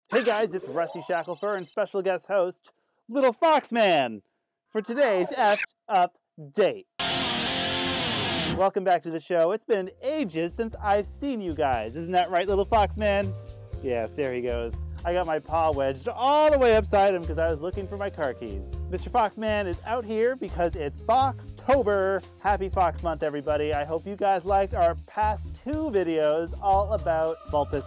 Hey guys, it's Rusty Shacklefur and special guest host, Little Foxman, for today's Effed Up Date. Welcome back to the show. It's been ages since I've seen you guys. Isn't that right, Little Foxman? Yes, there he goes. I got my paw wedged all the way upside him because I was looking for my car keys. Mr. Foxman is out here because it's Foxtober. Happy Fox Month, everybody. I hope you guys liked our past 2 videos all about Vulpus,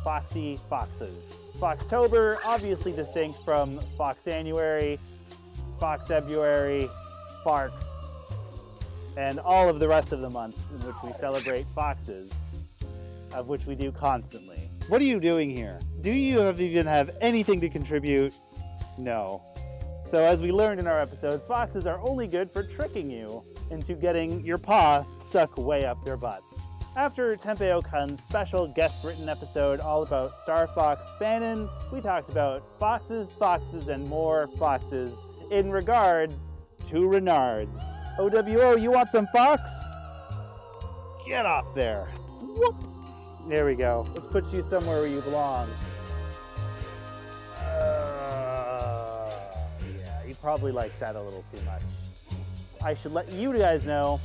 foxy foxes. Foxtober, obviously distinct from Foxanuary, Foxfebruary, Farks, and all of the rest of the months in which we celebrate foxes, of which we do constantly. What are you doing here? Do you even have anything to contribute? No. So as we learned in our episodes, foxes are only good for tricking you into getting your paw stuck way up their butts. After Tempeh-o-Kun's special guest-written episode all about Star Fox Fanon, we talked about foxes, and more foxes in regards to Renards. OWO, you want some fox? Get off there. Whoop. There we go. Let's put you somewhere where you belong. Yeah, you probably like that a little too much. I should let you guys know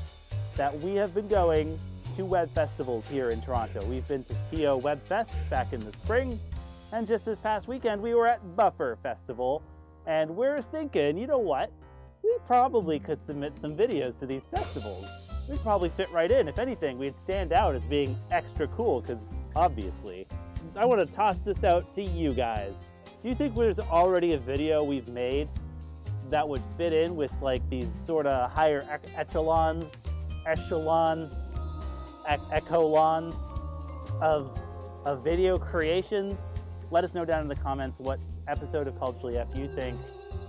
that we have been going to web festivals here in Toronto. We've been to TO Web Fest back in the spring, and just this past weekend we were at Buffer Festival, and we're thinking, you know what? We probably could submit some videos to these festivals. We'd probably fit right in. If anything, we'd stand out as being extra cool, because obviously. I want to toss this out to you guys. Do you think there's already a video we've made that would fit in with like these sort of higher echelons of video creations? Let us know down in the comments what episode of Culturally F you think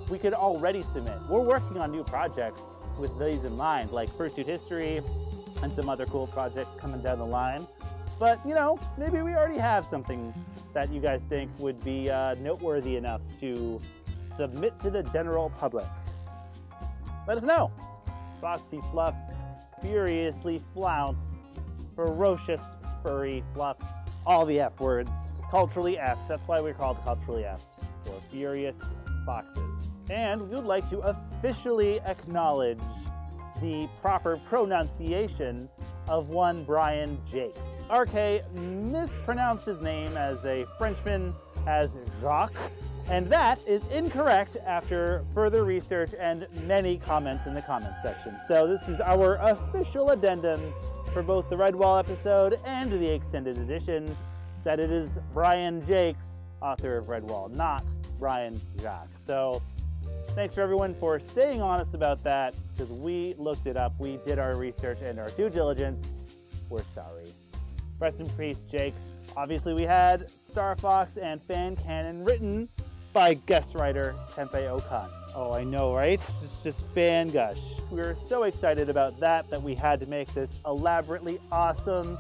we could already submit. We're working on new projects with these in mind, like Fursuit History and some other cool projects coming down the line. But, you know, maybe we already have something that you guys think would be noteworthy enough to submit to the general public. Let us know. Foxy Fluffs, furiously flounce, ferocious furry fluffs, all the F words. Culturally F, that's why we're called Culturally F, for furious foxes. And we would like to officially acknowledge the proper pronunciation of one Brian Jakes. RK mispronounced his name as a Frenchman as Jacques, and that is incorrect after further research and many comments in the comments section. So this is our official addendum for both the Redwall episode and the extended edition, that it is Brian Jakes, author of Redwall, not Brian Jacques. So thanks for everyone for staying honest about that, because we looked it up, we did our research and our due diligence. We're sorry. Rest in peace, Jakes. Obviously we had Star Fox and fan canon written by guest writer Tempeh-o-Kun. Oh, I know, right? Just fan gush. We were so excited about that we had to make this elaborately awesome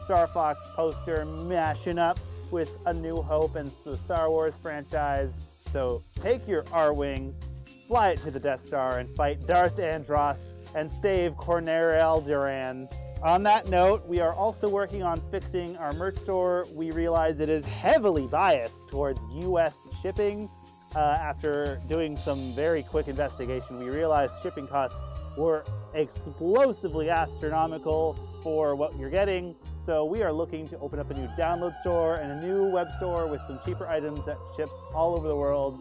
Star Fox poster mashing up with A New Hope and the Star Wars franchise. So take your R-Wing, fly it to the Death Star, and fight Darth Andros and save Cornell Duran. On that note, we are also working on fixing our merch store. We realize it is heavily biased towards US shipping. After doing some very quick investigation, we realized shipping costs were explosively astronomical for what you're getting. So we are looking to open up a new download store and a new web store with some cheaper items that ships all over the world.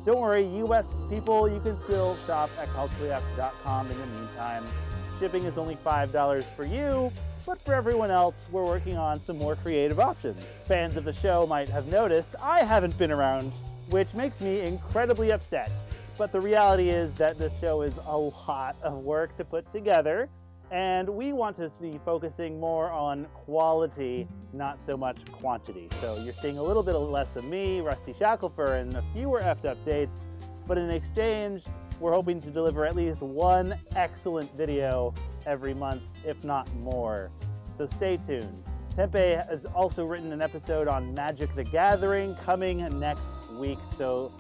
Don't worry, US people, you can still shop at culturallyf.com in the meantime. Shipping is only $5 for you, but for everyone else, we're working on some more creative options. Fans of the show might have noticed I haven't been around, which makes me incredibly upset. But the reality is that this show is a lot of work to put together, and we want to be focusing more on quality, not so much quantity. So you're seeing a little bit less of me, Rusty Shacklefur, and a fewer effed updates, but in exchange, we're hoping to deliver at least one excellent video every month, if not more. So stay tuned. Tempeh has also written an episode on Magic the Gathering coming next week, so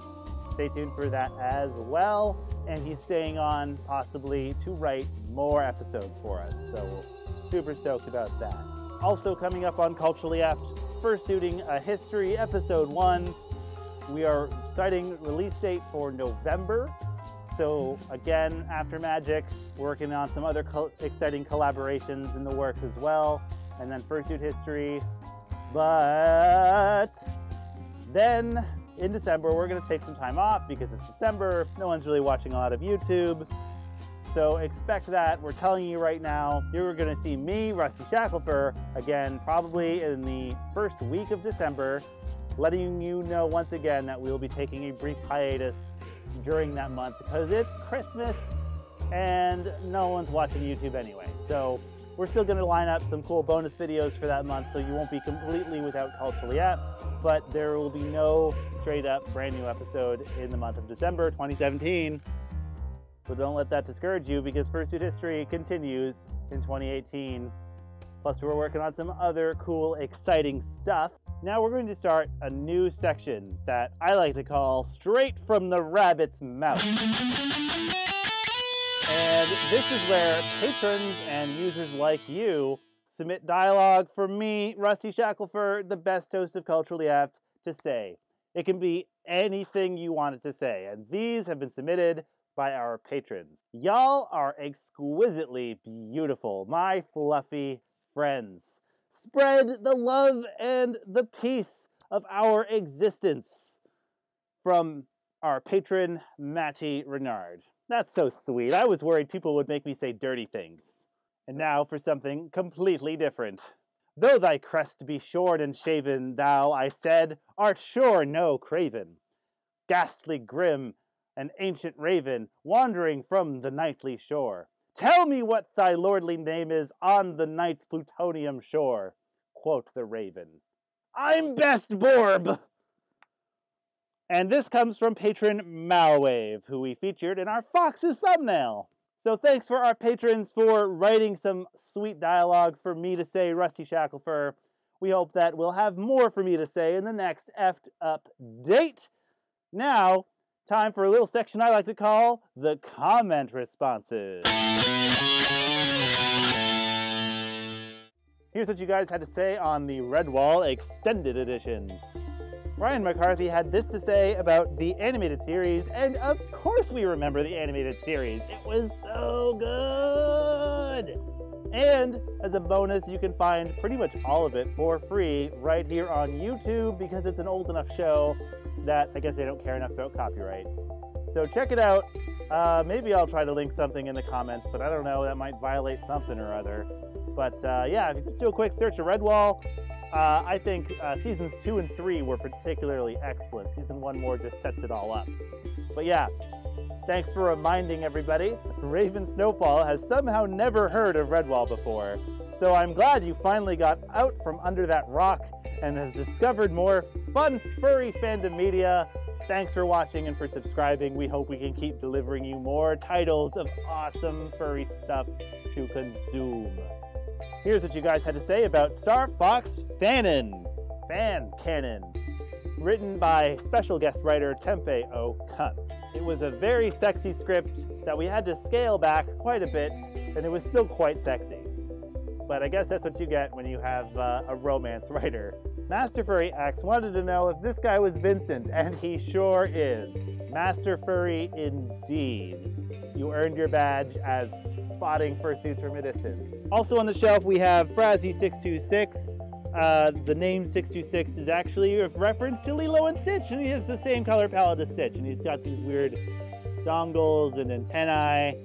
stay tuned for that as well. And he's staying on possibly to write more episodes for us, so super stoked about that. Also coming up on Culturally Apt, Fursuiting a History, Episode 1. We are citing release date for November. So again, after Magic, working on some other exciting collaborations in the works as well. And then Fursuit History. But then in December, we're going to take some time off because it's December. No one's really watching a lot of YouTube. So expect that. We're telling you right now, you're going to see me, Rusty Shacklefur, again, probably in the first week of December, letting you know once again that we'll be taking a brief hiatus during that month because it's Christmas and no one's watching YouTube anyway. So we're still going to line up some cool bonus videos for that month, so you won't be completely without Culturally Apt, but there will be no straight up brand new episode in the month of December 2017. But don't let that discourage you because Fursuit History continues in 2018. Plus we're working on some other cool, exciting stuff. Now we're going to start a new section that I like to call Straight from the Rabbit's Mouth. And this is where patrons and users like you submit dialogue for me, Rusty Shacklefur, the best host of Culturally Apt, to say. It can be anything you want it to say, and these have been submitted by our patrons. Y'all are exquisitely beautiful, my fluffy friends. Spread the love and the peace of our existence. From our patron, Matty Renard. That's so sweet. I was worried people would make me say dirty things. And now for something completely different. Though thy crest be shorn and shaven, thou, I said, art sure no craven. Ghastly grim, an ancient raven, wandering from the nightly shore. Tell me what thy lordly name is on the night's plutonium shore. Quoth the raven, I'm Best Borb! And this comes from patron Malwave, who we featured in our Fox's thumbnail. So thanks for our patrons for writing some sweet dialogue for me to say, Rusty Shacklefur. We hope that we'll have more for me to say in the next effed up date. Now, time for a little section I like to call the comment responses. Here's what you guys had to say on the Redwall Extended Edition. Ryan McCarthy had this to say about the animated series, and of course we remember the animated series. It was so good! And as a bonus, you can find pretty much all of it for free right here on YouTube because it's an old enough show that I guess they don't care enough about copyright. So check it out. Maybe I'll try to link something in the comments, but I don't know, that might violate something or other. But yeah, if you just do a quick search of Redwall, I think seasons 2 and 3 were particularly excellent. Season 1 more just sets it all up. But yeah, thanks for reminding everybody. Raven Snowfall has somehow never heard of Redwall before. So I'm glad you finally got out from under that rock and have discovered more fun furry fandom media. Thanks for watching and for subscribing. We hope we can keep delivering you more titles of awesome furry stuff to consume. Here's what you guys had to say about Star Fox Fan Canon, written by special guest writer Tempe O'Kun. It was a very sexy script that we had to scale back quite a bit, and it was still quite sexy. But I guess that's what you get when you have a romance writer. Master Furry X wanted to know if this guy was Vincent, and he sure is. Master Furry indeed. You earned your badge as spotting fursuits from a distance. Also on the shelf we have Frazzy626. The name 626 is actually a reference to Lilo and Stitch, and he has the same color palette as Stitch, and he's got these weird dongles and antennae.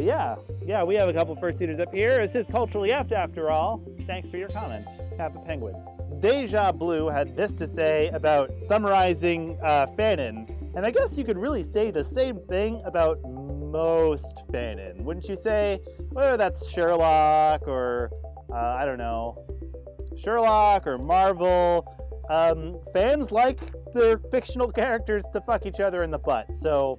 Yeah, we have a couple fursuiters up here. This is Culturally Apt after all. Thanks for your comment. Kappa Penguin. Deja Blue had this to say about summarizing fanon, and I guess you could really say the same thing about most fanon, wouldn't you say? Whether that's Sherlock or, I don't know, Sherlock or Marvel, fans like their fictional characters to fuck each other in the butt, so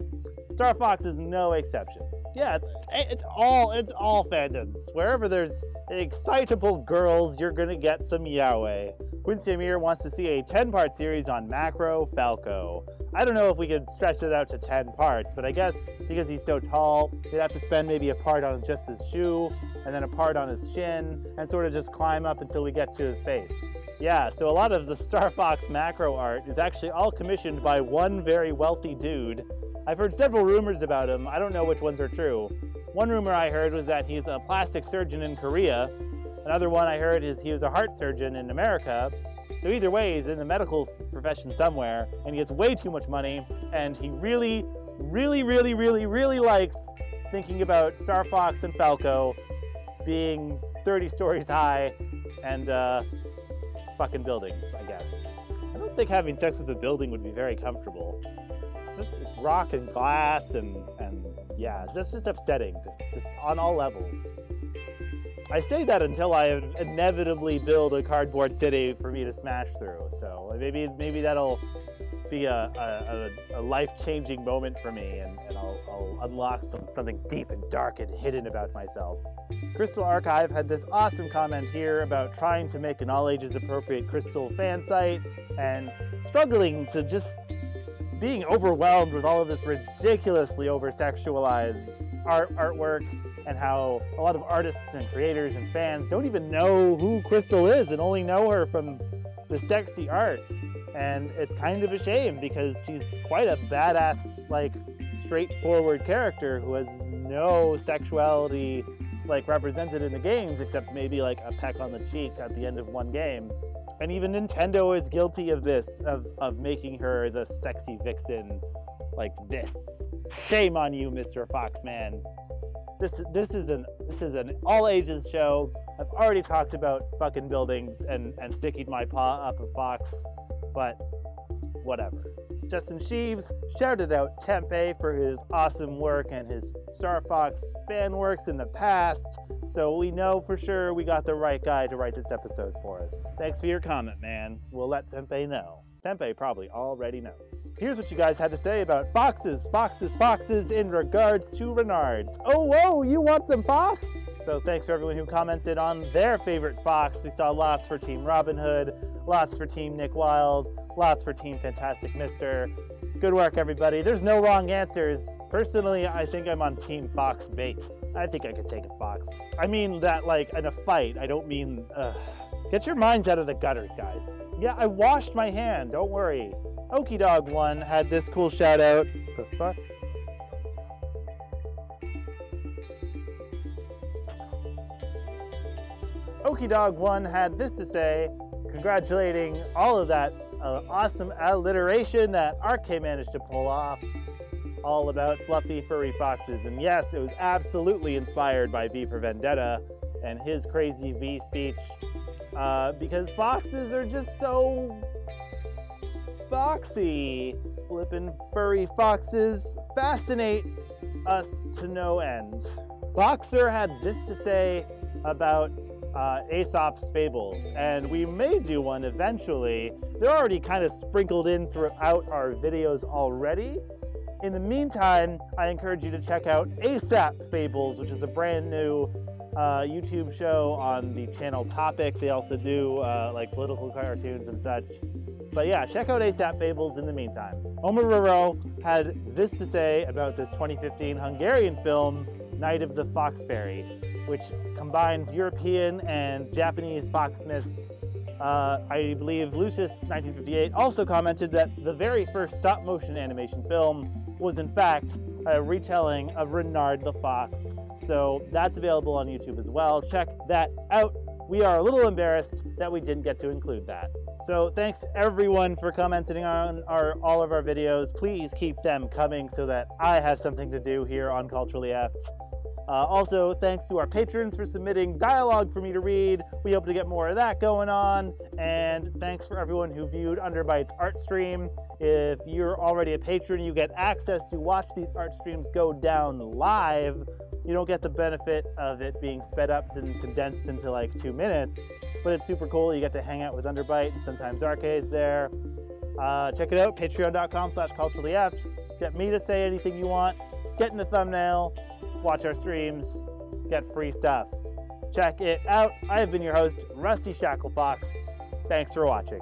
Star Fox is no exception. Yeah, it's all fandoms. Wherever there's excitable girls, you're gonna get some yaoi. Quincy Amir wants to see a 10-part series on Macro Falco. I don't know if we could stretch it out to 10 parts, but I guess because he's so tall, they'd have to spend maybe a part on just his shoe, and then a part on his shin, and sort of just climb up until we get to his face. Yeah, so a lot of the Star Fox macro art is actually all commissioned by one very wealthy dude. I've heard several rumors about him. I don't know which ones are true. One rumor I heard was that he's a plastic surgeon in Korea. Another one I heard is he was a heart surgeon in America. So either way, he's in the medical profession somewhere, and he gets way too much money, and he really likes thinking about Star Fox and Falco being 30 stories high and fucking buildings, I guess. I don't think having sex with a building would be very comfortable. It's rock and glass and yeah, that's just upsetting, just on all levels. I say that until I inevitably build a cardboard city for me to smash through. So maybe that'll be a life-changing moment for me, and I'll unlock something deep and dark and hidden about myself. Crystal Archive had this awesome comment here about trying to make an all-ages appropriate Crystal fan site and struggling to just being overwhelmed with all of this ridiculously over-sexualized artwork, and how a lot of artists and creators and fans don't even know who Crystal is and only know her from the sexy art. And it's kind of a shame because she's quite a badass, like, straightforward character who has no sexuality, like, represented in the games, except maybe like a peck on the cheek at the end of one game. And even Nintendo is guilty of this, of making her the sexy vixen like this. Shame on you, Mr. Foxman. This is an all ages show. I've already talked about fucking buildings and sticking my paw up a fox, but whatever. Justin Sheaves shouted out Tempe for his awesome work and his Star Fox fan works in the past, so we know for sure we got the right guy to write this episode for us. Thanks for your comment, man. We'll let Tempe know. Tempe probably already knows. Here's what you guys had to say about foxes in regards to Renards. Oh, whoa, you want some fox? So thanks for everyone who commented on their favorite fox. We saw lots for Team Robin Hood, lots for Team Nick Wilde, lots for Team Fantastic Mister. Good work, everybody. There's no wrong answers. Personally, I think I'm on Team Fox Bait. I think I could take a fox. I mean that, like, in a fight. I don't mean, Get your minds out of the gutters, guys. Yeah, I washed my hand, don't worry. Okie Dog 1 had this cool shout out. The fuck? Okie Dog 1 had this to say, congratulating all of that awesome alliteration that RK managed to pull off, all about fluffy furry foxes. And yes, it was absolutely inspired by V for Vendetta and his crazy V speech, because foxes are just so foxy. Flippin' furry foxes fascinate us to no end. Boxer had this to say about Aesop's Fables, and we may do one eventually. They're already kind of sprinkled in throughout our videos already. In the meantime, I encourage you to check out ASAP Fables, which is a brand new YouTube show on the channel Topic. They also do like political cartoons and such. But yeah, check out ASAP Fables in the meantime. Omaruro had this to say about this 2015 Hungarian film, Night of the Fox Fairy, which combines European and Japanese fox myths. I believe Lucius, 1958, also commented that the very first stop-motion animation film was in fact a retelling of Renard the Fox. So that's available on YouTube as well. Check that out. We are a little embarrassed that we didn't get to include that. So thanks everyone for commenting on all of our videos. Please keep them coming so that I have something to do here on Culturally Effed. Also, thanks to our patrons for submitting dialogue for me to read. We hope to get more of that going on. And thanks for everyone who viewed Underbite's art stream. If you're already a patron, you get access to watch these art streams go down live. You don't get the benefit of it being sped up and condensed into like 2 minutes, but it's super cool. You get to hang out with Underbite, and sometimes RK's there. Check it out, patreon.com/culturallyeffed. Get me to say anything you want, get in the thumbnail, watch our streams, get free stuff. Check it out. I have been your host, Rusty Shacklefox. Thanks for watching.